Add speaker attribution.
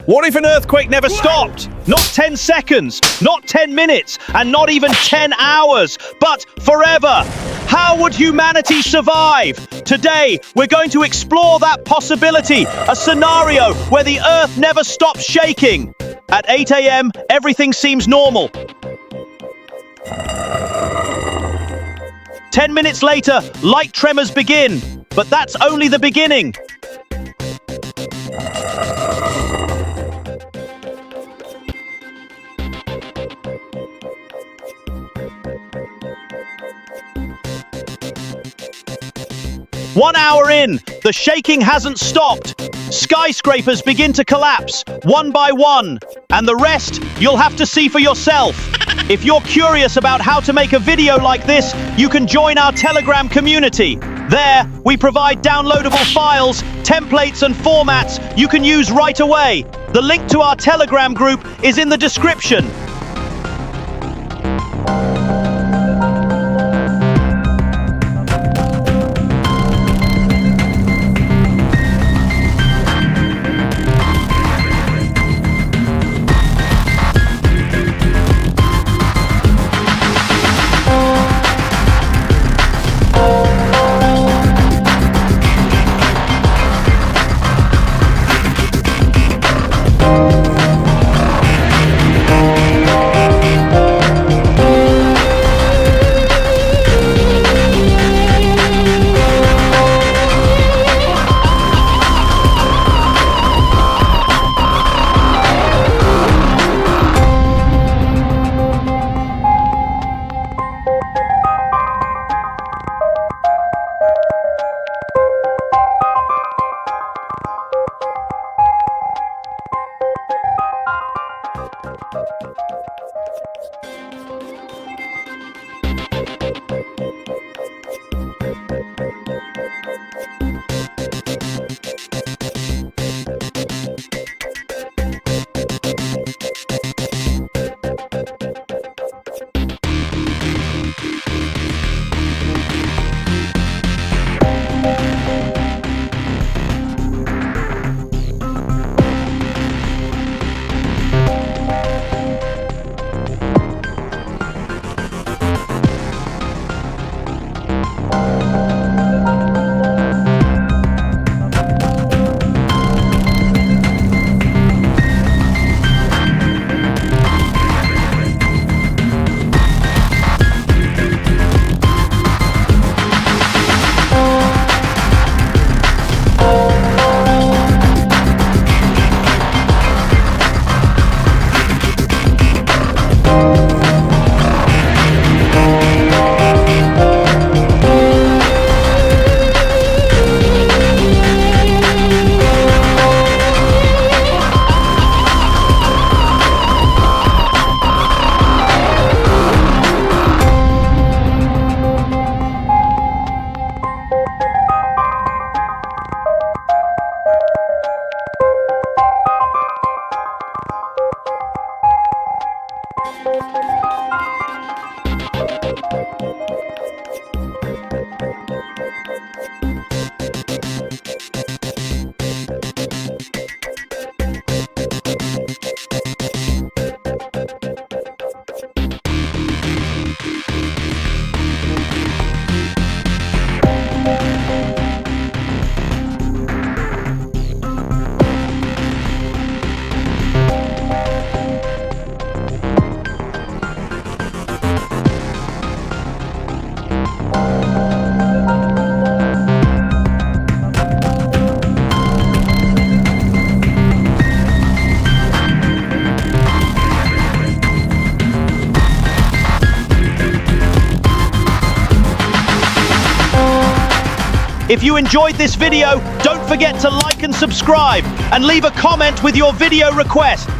Speaker 1: What if an earthquake never stopped? Not 10 seconds, not 10 minutes, and not even 10 hours, but forever. How would humanity survive? Today, we're going to explore that possibility, a scenario where the earth never stops shaking. At 8 a.m., everything seems normal. 10 minutes later, light tremors begin, but that's only the beginning. One hour in, the shaking hasn't stopped. Skyscrapers begin to collapse, one by one. And the rest, you'll have to see for yourself. If you're curious about how to make a video like this, you can join our Telegram community. There, we provide downloadable files, templates, and formats you can use right away. The link to our Telegram group is in the description. If you enjoyed this video, don't forget to like and subscribe and leave a comment with your video request.